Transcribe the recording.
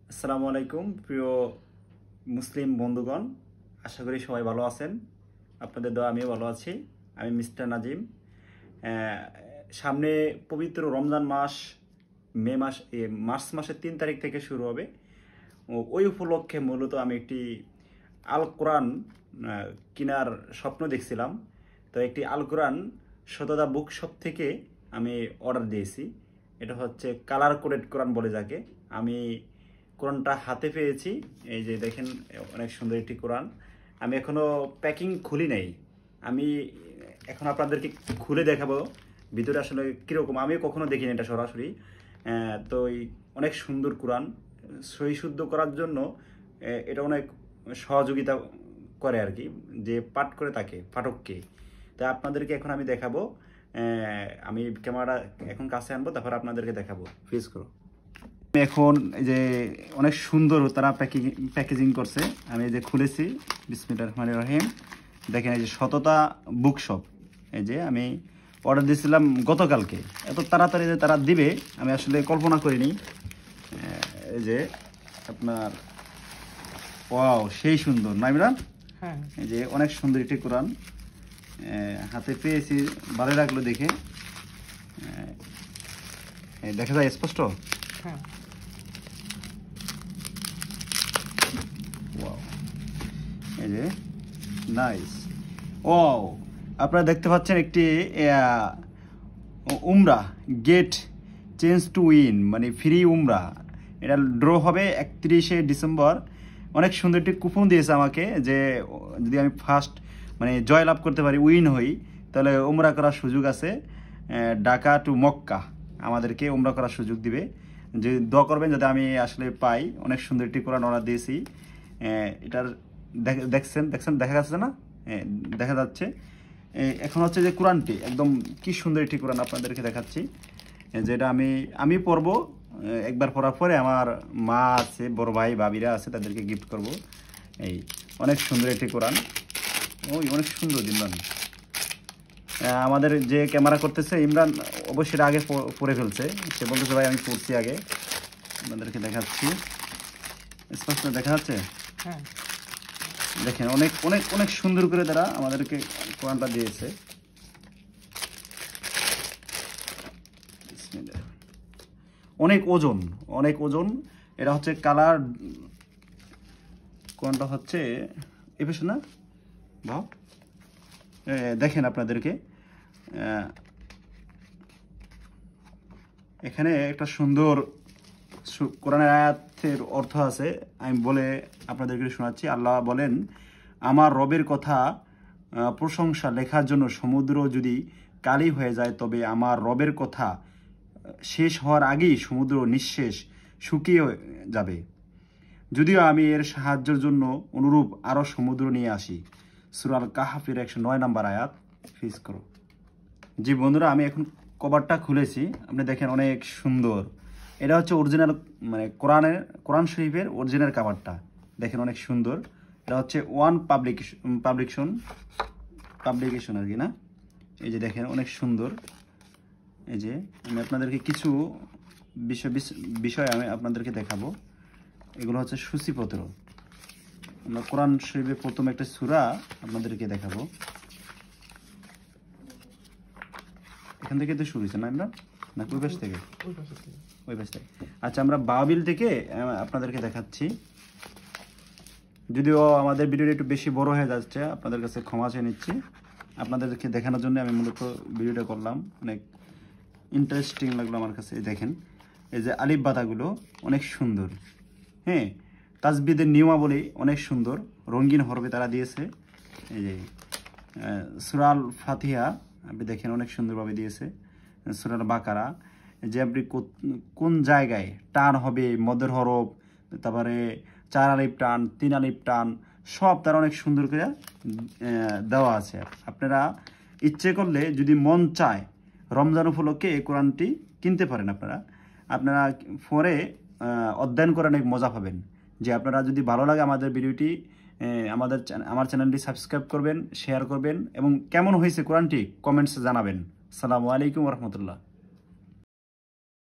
আসসালামু আলাইকুম প্রিয় মুসলিম বন্ধুগণ, আশা করি সবাই ভালো আছেন। আপনাদের দোয়া আমিও ভালো আছি। আমি মিস্টার নাজিম। সামনে পবিত্র রমজান মাস মার্চ মাসের 3 তারিখ থেকে শুরু হবে। ওই উপলক্ষে মূলত আমি একটি আল কোরআন কেনার স্বপ্ন দেখছিলাম। তো একটি আল কোরআন শতদা বুক শপ থেকে আমি অর্ডার দিয়েছি। এটা হচ্ছে কালার কোডেড কোরআন বলে যাকে। আমি কোরআনটা হাতে পেয়েছি। এই যে দেখেন, অনেক সুন্দর একটি কোরআন। আমি এখনো প্যাকিং খুলি নাই। আমি এখন আপনাদেরকে খুলে দেখাবো ভিতরে আসলে কীরকম। আমি কখনো দেখিনি এটা সরাসরি। তো অনেক সুন্দর কোরআন। সহি শুদ্ধ করার জন্য এটা অনেক সহযোগিতা করে আর কি, যে পাঠ করে তাকে পাঠককে। তাই আপনাদেরকে এখন আমি দেখাবো। আমি ক্যামেরাটা এখন কাছে আনবো, তারপর আপনাদেরকে দেখাবো। ফেস করো। এখন এই যে অনেক সুন্দর তারা প্যাকেজিং করছে। আমি এই যে খুলেছি, বিসমিল্লাহির রহমানির রহিম। দেখেন এই যে সততা বুক শপ। এই যে আমি অর্ডার দিয়েছিলাম গতকালকে। এত তাড়াতাড়ি যে তারা দিবে আমি আসলে কল্পনা করিনি। এই যে আপনার ওয়াও, সেই সুন্দর না ইমরান? হ্যাঁ, এই যে অনেক সুন্দর একটি কোরআন হাতে পেয়েছি। ভালো লাগলো দেখে। দেখা যায় স্পষ্ট। হ্যাঁ, এই যে নাইস। ও, আপনারা দেখতে পাচ্ছেন একটি উমরা গেট চেঞ্জ টু উইন, মানে ফ্রি উমরা। এটা ড্র হবে 31শে ডিসেম্বর। অনেক সুন্দর একটি কুপন দিয়েছে আমাকে, যে যদি আমি ফার্স্ট মানে জয়লাভ করতে পারি, উইন হই, তাহলে উমরা করার সুযোগ আছে। ঢাকা টু মক্কা আমাদেরকে উমরা করার সুযোগ দিবে। যে দোয়া করবেন যাতে আমি আসলে পাই। অনেক সুন্দর একটি কোরআন অর্ডার দিয়েছি। এটার দেখছেন দেখা যাচ্ছে না? দেখা যাচ্ছে। এখন হচ্ছে যে কোরআনটি একদম কি সুন্দর একটি কোরআন আপনাদেরকে দেখাচ্ছি, যেটা আমি পড়বো। একবার পড়ার পরে আমার মা আছে, বড় ভাই ভাবিরা আছে, তাদেরকে গিফট করব। এই অনেক সুন্দর একটি কোরআন। অনেক সুন্দর দিন। আমাদের যে ক্যামেরা করতেছে ইমরান, অবশ্যই আগে পড়ে ফেলছে। সে বলতেছে ভাই আমি পড়ছি আগে। আপনাদেরকে দেখাচ্ছি, স্পষ্ট দেখা যাচ্ছে? হ্যাঁ, দেখেন অনেক অনেক অনেক সুন্দর করে তারা আমাদেরকে কোরআনটা দিয়েছে। অনেক ওজন। এটা হচ্ছে কালার কোরআনটা হচ্ছে এফেশন না ভাব। দেখেন আপনাদেরকে এখানে একটা সুন্দর কোরআনের আয়াতের অর্থ আছে। আমি বলে আপনাদেরকে শোনাচ্ছি। আল্লাহ বলেন, আমার রবের কথা প্রশংসা লেখার জন্য সমুদ্র যদি কালি হয়ে যায়, তবে আমার রবের কথা শেষ হওয়ার আগেই সমুদ্র নিঃশেষ শুকিয়ে যাবে। যদিও আমি এর সাহায্যের জন্য অনুরূপ আরও সমুদ্র নিয়ে আসি। সূরা আল কাহফের 109 নম্বর আয়াত। ফিস করো। জি বন্ধুরা, আমি এখন কভারটা খুলেছি। আপনি দেখেন অনেক সুন্দর। এটা হচ্ছে অরিজিনাল, মানে কোরআন শরীফের অরিজিনাল কভারটা। দেখেন অনেক সুন্দর। এটা হচ্ছে ওয়ান পাবলিকেশন আর কি না। এই যে দেখেন অনেক সুন্দর। এই যে আমি আপনাদেরকে কিছু বিষয় আমি আপনাদেরকে দেখাবো। এগুলো হচ্ছে সূচিপত্র। আমরা কোরআন শরীফের প্রথম একটা সূরা আপনাদেরকে দেখাবো। এখান থেকে তো শুরু হয়েছে না আমরা, না ওই পাশ থেকে? ওই পাশ থেকে। আচ্ছা, আমরা বাবিল থেকে আপনাদেরকে দেখাচ্ছি। যদিও আমাদের ভিডিওটা একটু বেশি বড় হয়ে যাচ্ছে, আপনাদের কাছে ক্ষমা চেয়ে নিচ্ছি। আপনাদেরকে দেখানোর জন্য আমি মূলত ভিডিওটা করলাম। অনেক ইন্টারেস্টিং লাগলো আমার কাছে। দেখেন এই যে আলিফ বাতাগুলো অনেক সুন্দর। হ্যাঁ, তাজবিদের নিয়মাবলী অনেক সুন্দর, রঙিন হরফে তারা দিয়েছে। এই যে সূরা আল ফাতিহা আপনি দেখেন অনেক সুন্দরভাবে দিয়েছে। সূরা আল বাকারা, যে আপনি কোন জায়গায় টান হবে, মদের হরফ, তারপরে 4 আলিফ টান, 3 আলিফ টান, সব তারা অনেক সুন্দর করে দেওয়া আছে। আপনারা ইচ্ছে করলে যদি মন চায় রমজান উপলক্ষে এই কোরআনটি কিনতে পারেন। আপনারা পরে অধ্যয়ন করে অনেক মজা পাবেন। যে আপনারা যদি ভালো লাগে আমাদের ভিডিওটি, আমার চ্যানেলটি সাবস্ক্রাইব করবেন, শেয়ার করবেন, এবং কেমন হয়েছে কোরআনটি কমেন্টসে জানাবেন। আসসালামু আলাইকুম ওয়া রাহমাতুল্লাহ।